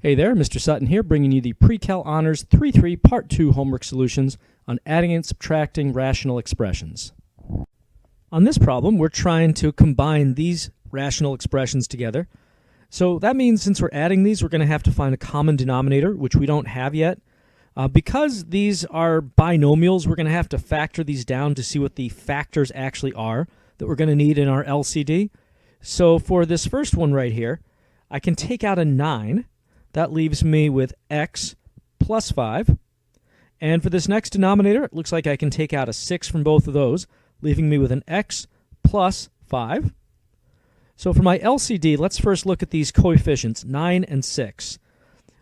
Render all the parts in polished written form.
Hey there, Mr. Sutton here, bringing you the Pre-Cal Honors 3-3 Part 2 homework solutions on adding and subtracting rational expressions. On this problem, we're trying to combine these rational expressions together. So that means since we're adding these, we're going to have to find a common denominator, which we don't have yet. Because these are binomials, we're going to have to factor these down to see what the factors actually are that we're going to need in our LCD. So for this first one right here, I can take out a 9. That leaves me with x plus 5. And for this next denominator, it looks like I can take out a 6 from both of those, leaving me with an x plus 5. So for my LCD, let's first look at these coefficients, 9 and 6.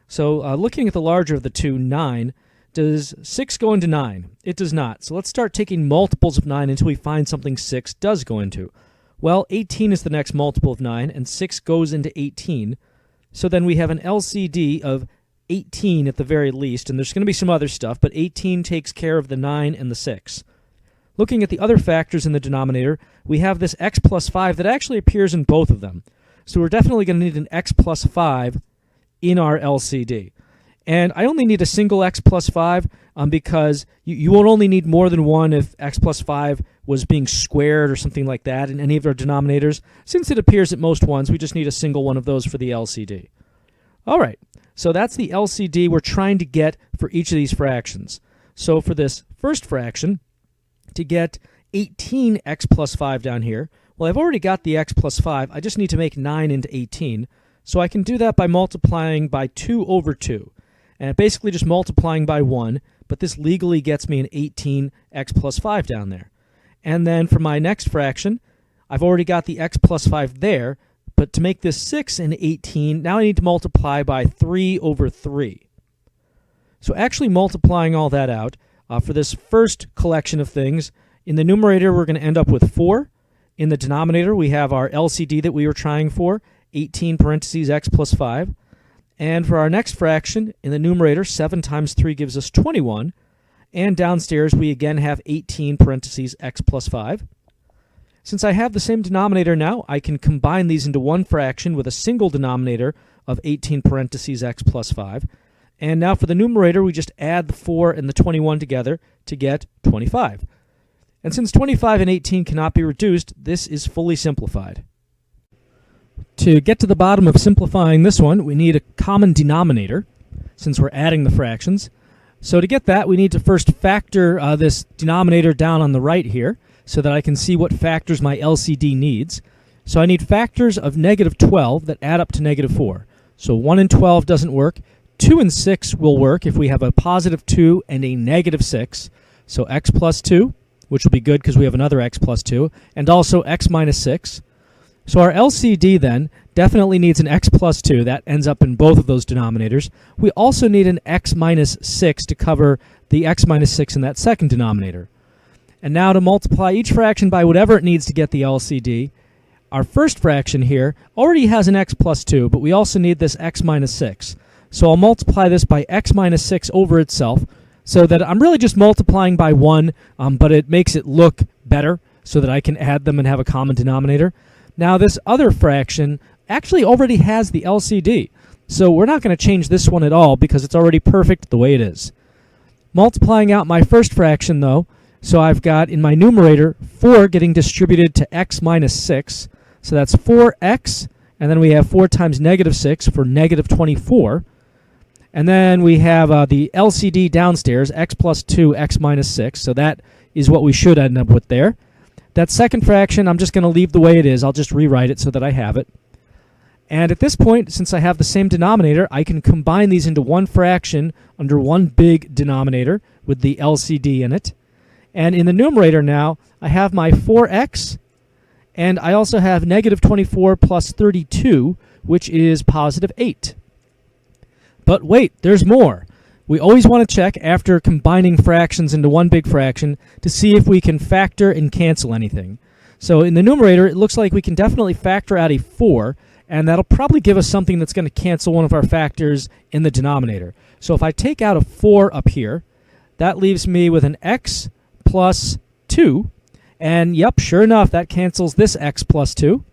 So looking at the larger of the two, 9, does 6 go into 9? It does not. So let's start taking multiples of 9 until we find something 6 does go into. Well, 18 is the next multiple of 9, and 6 goes into 18. So then we have an LCD of 18 at the very least, and there's going to be some other stuff, but 18 takes care of the 9 and the 6. Looking at the other factors in the denominator, we have this x plus 5 that actually appears in both of them. So we're definitely going to need an x plus 5 in our LCD. And I only need a single x plus 5 because you won't only need more than one if x plus 5 was being squared or something like that in any of our denominators. Since it appears at most ones, we just need a single one of those for the LCD. All right, so that's the LCD we're trying to get for each of these fractions. So for this first fraction, to get 18x plus 5 down here, well, I've already got the x plus 5. I just need to make 9 into 18. So I can do that by multiplying by 2 over 2. And basically just multiplying by 1, but this legally gets me an 18x plus 5 down there. And then for my next fraction, I've already got the x plus 5 there, but to make this 6 and 18, now I need to multiply by 3 over 3. So actually multiplying all that out, for this first collection of things, in the numerator we're going to end up with 4. In the denominator we have our LCD that we were trying for, 18 parentheses x plus 5. And for our next fraction, in the numerator, 7 times 3 gives us 21. And downstairs, we again have 18 parentheses x plus 5. Since I have the same denominator now, I can combine these into one fraction with a single denominator of 18 parentheses x plus 5. And now for the numerator, we just add the 4 and the 21 together to get 25. And since 25 and 18 cannot be reduced, this is fully simplified. To get to the bottom of simplifying this one, we need a common denominator, since we're adding the fractions. So to get that, we need to first factor this denominator down on the right here, so that I can see what factors my LCD needs. So I need factors of negative 12 that add up to negative 4. So 1 and 12 doesn't work. 2 and 6 will work if we have a positive 2 and a negative 6. So x plus 2, which will be good because we have another x plus 2, and also x minus 6. So our LCD then definitely needs an x plus 2. That ends up in both of those denominators. We also need an x minus 6 to cover the x minus 6 in that second denominator. And now to multiply each fraction by whatever it needs to get the LCD, our first fraction here already has an x plus 2, but we also need this x minus 6. So I'll multiply this by x minus 6 over itself, so that I'm really just multiplying by 1, but it makes it look better so that I can add them and have a common denominator. Now this other fraction actually already has the LCD, so we're not going to change this one at all because it's already perfect the way it is. Multiplying out my first fraction though, so I've got in my numerator 4 getting distributed to x minus 6, so that's 4x, and then we have 4 times negative 6 for negative 24. And then we have the LCD downstairs, x plus 2, x minus 6, so that is what we should end up with there. That second fraction, I'm just going to leave the way it is. I'll just rewrite it so that I have it. And at this point, since I have the same denominator, I can combine these into one fraction under one big denominator with the LCD in it. And in the numerator now, I have my 4x, and I also have negative 24 plus 32, which is positive 8. But wait, there's more. We always want to check after combining fractions into one big fraction to see if we can factor and cancel anything. So in the numerator, it looks like we can definitely factor out a 4, and that'll probably give us something that's going to cancel one of our factors in the denominator. So if I take out a 4 up here, that leaves me with an x plus 2, and yep, sure enough, that cancels this x plus 2.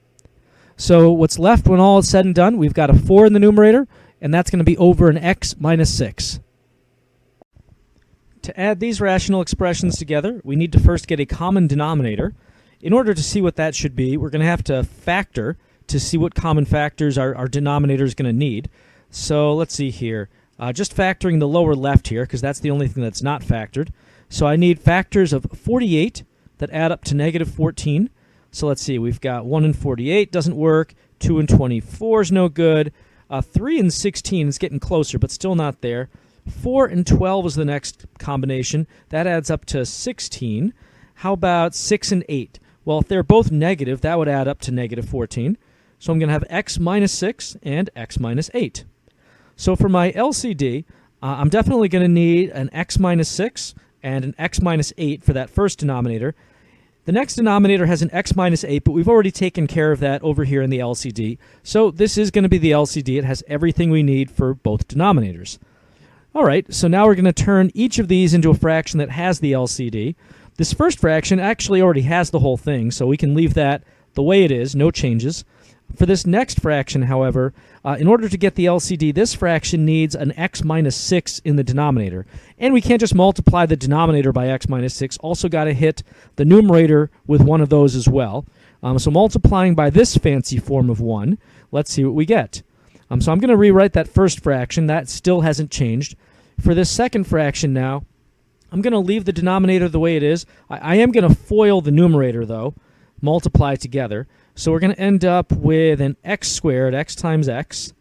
So what's left when all is said and done, we've got a 4 in the numerator, and that's going to be over an x minus 6. To add these rational expressions together, we need to first get a common denominator. In order to see what that should be, we're going to have to factor to see what common factors our denominator is going to need. So let's see here. Just factoring the lower left here, because that's the only thing that's not factored. So I need factors of 48 that add up to negative 14. So let's see, we've got 1 and 48 doesn't work, 2 and 24 is no good, 3 and 16 is getting closer, but still not there. 4 and 12 is the next combination. That adds up to 16. How about 6 and 8? Well, if they're both negative, that would add up to negative 14. So I'm going to have x minus 6 and x minus 8. So for my LCD, I'm definitely going to need an x minus 6 and an x minus 8 for that first denominator. The next denominator has an x minus 8, but we've already taken care of that over here in the LCD. So this is going to be the LCD. It has everything we need for both denominators. All right, so now we're going to turn each of these into a fraction that has the LCD. This first fraction actually already has the whole thing, so we can leave that the way it is, no changes. For this next fraction, however, in order to get the LCD, this fraction needs an x minus 6 in the denominator. And we can't just multiply the denominator by x minus 6. Also got to hit the numerator with one of those as well. So multiplying by this fancy form of 1, let's see what we get. So I'm going to rewrite that first fraction. That still hasn't changed. For this second fraction now, I'm going to leave the denominator the way it is. I am going to FOIL the numerator, though, multiply together. So we're going to end up with an x squared, x times x,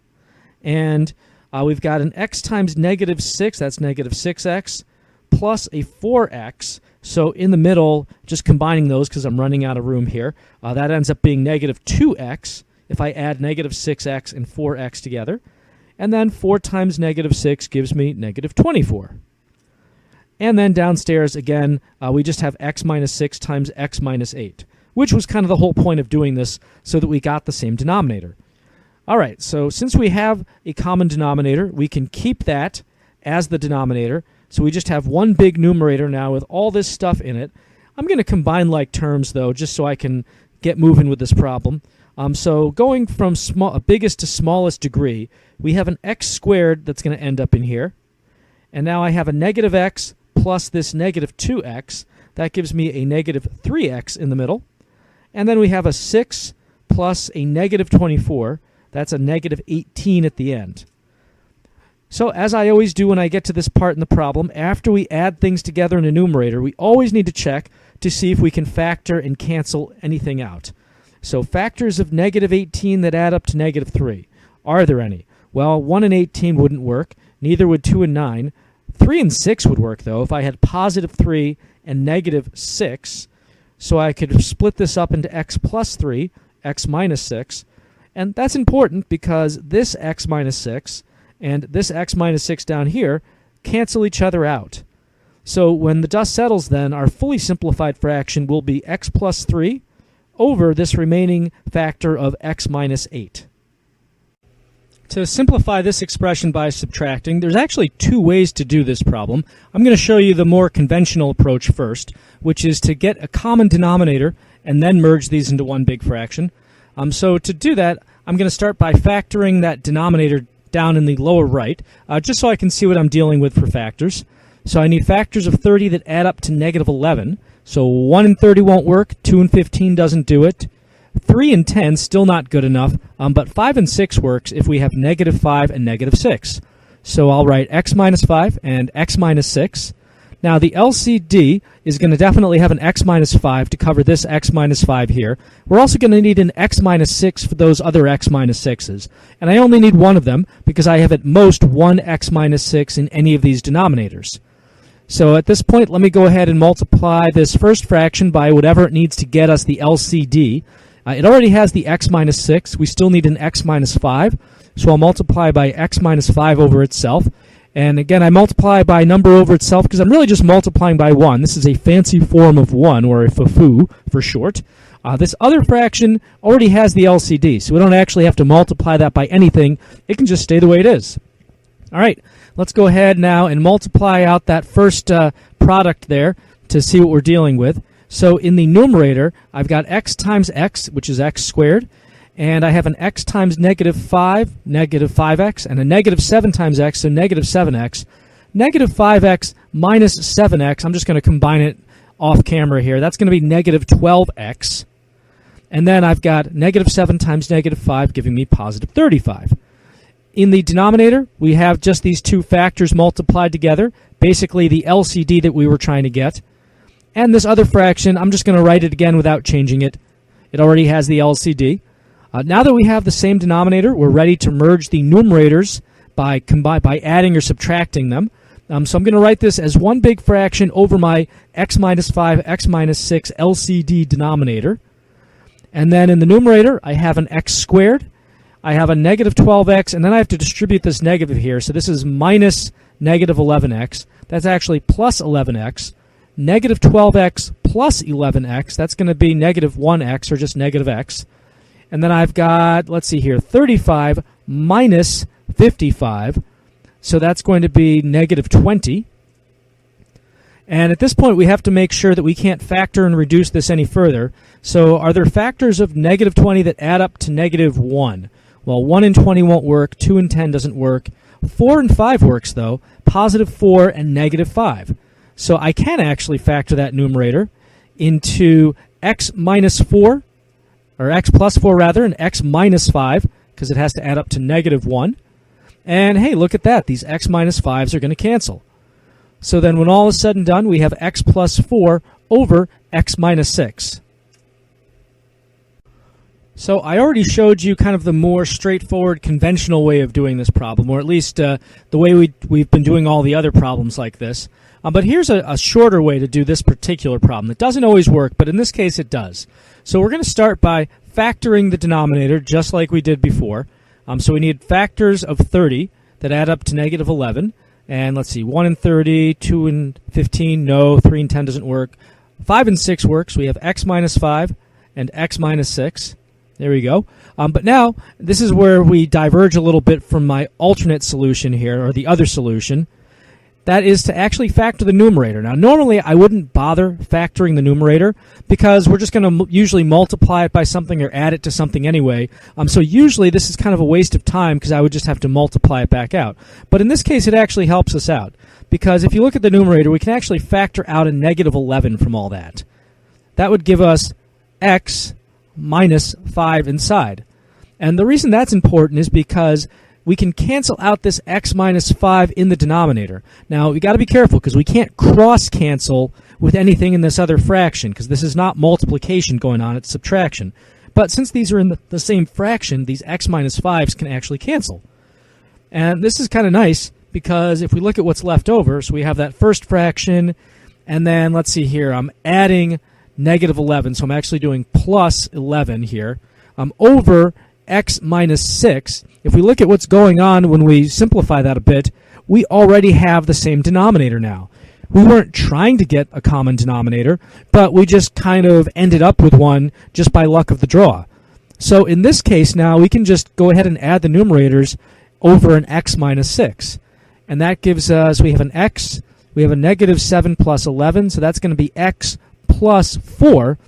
and we've got an x times negative 6, that's negative 6x, plus a 4x. So in the middle, just combining those because I'm running out of room here, that ends up being negative 2x if I add negative 6x and 4x together. And then 4 times negative 6 gives me negative 24. And then downstairs, again, we just have x minus 6 times x minus 8. Which was kind of the whole point of doing this, so that we got the same denominator. All right, so since we have a common denominator, we can keep that as the denominator. So we just have one big numerator now with all this stuff in it. I'm going to combine like terms, though, just so I can get moving with this problem. So going from biggest to smallest degree, we have an x squared that's going to end up in here. And now I have a negative x plus this negative 2x. That gives me a negative 3x in the middle. And then we have a 6 plus a negative 24. That's a negative 18 at the end. So as I always do when I get to this part in the problem, after we add things together in a numerator, we always need to check to see if we can factor and cancel anything out. So factors of negative 18 that add up to negative 3. Are there any? Well, 1 and 18 wouldn't work. Neither would 2 and 9. 3 and 6 would work, though, if I had positive 3 and negative 6. So I could split this up into x plus 3, x minus 6. And that's important because this x minus 6 and this x minus 6 down here cancel each other out. So when the dust settles then, our fully simplified fraction will be x plus 3 over this remaining factor of x minus 8. To simplify this expression by subtracting, there's actually two ways to do this problem. I'm going to show you the more conventional approach first, which is to get a common denominator and then merge these into one big fraction. So to do that, I'm going to start by factoring that denominator down in the lower right, just so I can see what I'm dealing with for factors. So I need factors of 30 that add up to negative 11. So 1 and 30 won't work, 2 and 15 doesn't do it. 3 and 10, still not good enough, but 5 and 6 works if we have negative 5 and negative 6. So I'll write x minus 5 and x minus 6. Now the LCD is going to definitely have an x minus 5 to cover this x minus 5 here. We're also going to need an x minus 6 for those other x minus 6s. And I only need one of them because I have at most one x minus 6 in any of these denominators. So at this point, let me go ahead and multiply this first fraction by whatever it needs to get us the LCD. It already has the x minus 6. We still need an x minus 5. So I'll multiply by x minus 5 over itself. And again, I multiply by number over itself because I'm really just multiplying by 1. This is a fancy form of 1, or a FFU for short. This other fraction already has the LCD, so we don't actually have to multiply that by anything. It can just stay the way it is. All right, let's go ahead now and multiply out that first product there to see what we're dealing with. So in the numerator, I've got x times x, which is x squared, and I have an x times negative 5, negative 5x, and a negative 7 times x, so negative 7x. Negative 5x minus 7x, I'm just going to combine it off camera here. That's going to be negative 12x. And then I've got negative 7 times negative 5 giving me positive 35. In the denominator, we have just these two factors multiplied together, basically the LCD that we were trying to get. And this other fraction, I'm just going to write it again without changing it. It already has the LCD. Now that we have the same denominator, we're ready to merge the numerators by adding or subtracting them. So I'm going to write this as one big fraction over my x minus 5, x minus 6 LCD denominator. And then in the numerator, I have an x squared. I have a negative 12x, and then I have to distribute this negative here. So this is minus negative 11x. That's actually plus 11x. Negative 12x plus 11x, that's going to be negative 1x, or just negative x. And then I've got, let's see here, 35 minus 55. So that's going to be negative 20. And at this point, we have to make sure that we can't factor and reduce this any further. So are there factors of negative 20 that add up to negative 1? Well, 1 and 20 won't work. 2 and 10 doesn't work. 4 and 5 works, though. Positive 4 and negative 5. So I can actually factor that numerator into x minus 4, or x plus 4 rather, and x minus 5, because it has to add up to negative 1. And hey, look at that. These x minus 5s are going to cancel. So then when all is said and done, we have x plus 4 over x minus 6. So I already showed you kind of the more straightforward, conventional way of doing this problem, or at least the way we've been doing all the other problems like this. But here's a shorter way to do this particular problem. It doesn't always work, but in this case it does. So we're going to start by factoring the denominator just like we did before. So we need factors of 30 that add up to negative 11. And let's see, 1 and 30, 2 and 15, no, 3 and 10 doesn't work. 5 and 6 works. We have x minus 5 and x minus 6. There we go. But now, this is where we diverge a little bit from my alternate solution here, or the other solution. That is to actually factor the numerator. Now, normally I wouldn't bother factoring the numerator because we're just going to usually multiply it by something or add it to something anyway. So usually this is kind of a waste of time because I would just have to multiply it back out. But in this case, it actually helps us out because if you look at the numerator, we can actually factor out a negative 11 from all that. That would give us x minus 5 inside. And the reason that's important is because we can cancel out this x minus 5 in the denominator. Now, we got to be careful because we can't cross-cancel with anything in this other fraction because this is not multiplication going on, it's subtraction. But since these are in the same fraction, these x minus 5s can actually cancel. And this is kind of nice because if we look at what's left over, so we have that first fraction, and then let's see here, I'm adding negative 11, so I'm actually doing plus 11 here, over x minus 6. If we look at what's going on when we simplify that a bit, we already have the same denominator now. We weren't trying to get a common denominator, but we just kind of ended up with one just by luck of the draw. So in this case now, we can just go ahead and add the numerators over an x minus 6. And that gives us, we have an x, we have a negative 7 plus 11, so that's going to be x plus 4,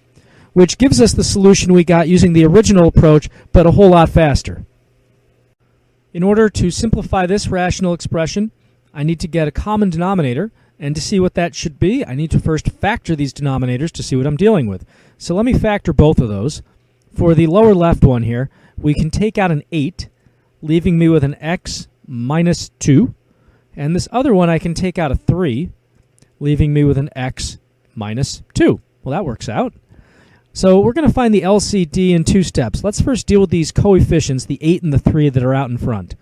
which gives us the solution we got using the original approach, but a whole lot faster. In order to simplify this rational expression, I need to get a common denominator, and to see what that should be, I need to first factor these denominators to see what I'm dealing with. So let me factor both of those. For the lower left one here, we can take out an 8, leaving me with an x minus 2, and this other one I can take out a 3, leaving me with an x minus 2. Well, that works out. So we're going to find the LCD in 2 steps. Let's first deal with these coefficients, the 8 and the 3 that are out in front.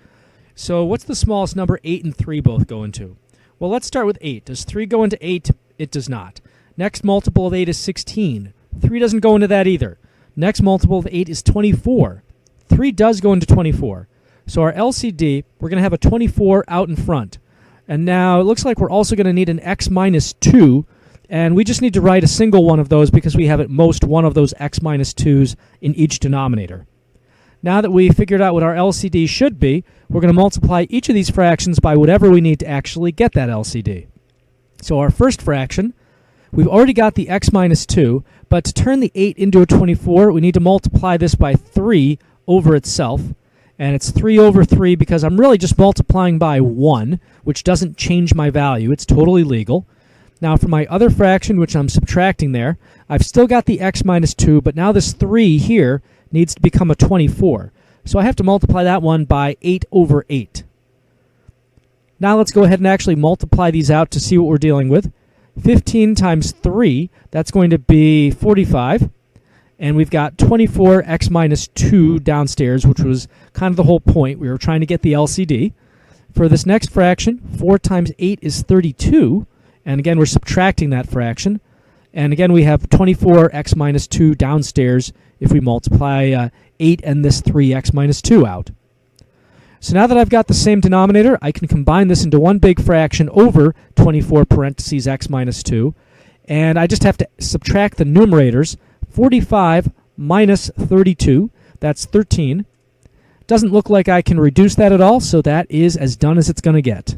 So what's the smallest number 8 and 3 both go into? Well, let's start with 8. Does 3 go into 8? It does not. Next multiple of 8 is 16. 3 doesn't go into that either. Next multiple of 8 is 24. 3 does go into 24. So our LCD, we're going to have a 24 out in front. And now it looks like we're also going to need an x minus 2, and we just need to write a single one of those because we have at most one of those x minus 2s in each denominator. Now that we figured out what our LCD should be, we're going to multiply each of these fractions by whatever we need to actually get that LCD. So our first fraction, we've already got the x minus 2, but to turn the 8 into a 24, we need to multiply this by 3 over itself, and it's 3 over 3 because I'm really just multiplying by 1, which doesn't change my value. It's totally legal. Now for my other fraction, which I'm subtracting there, I've still got the x minus 2, but now this 3 here needs to become a 24. So I have to multiply that one by 8 over 8. Now let's go ahead and actually multiply these out to see what we're dealing with. 15 times 3, that's going to be 45. And we've got 24x minus 2 downstairs, which was kind of the whole point. We were trying to get the LCD. For this next fraction, 4 times 8 is 32. And again, we're subtracting that fraction. And again, we have 24x minus 2 downstairs if we multiply 8 and this 3x minus 2 out. So now that I've got the same denominator, I can combine this into one big fraction over 24 parentheses x minus 2. And I just have to subtract the numerators. 45 minus 32, that's 13. Doesn't look like I can reduce that at all, so that is as done as it's going to get.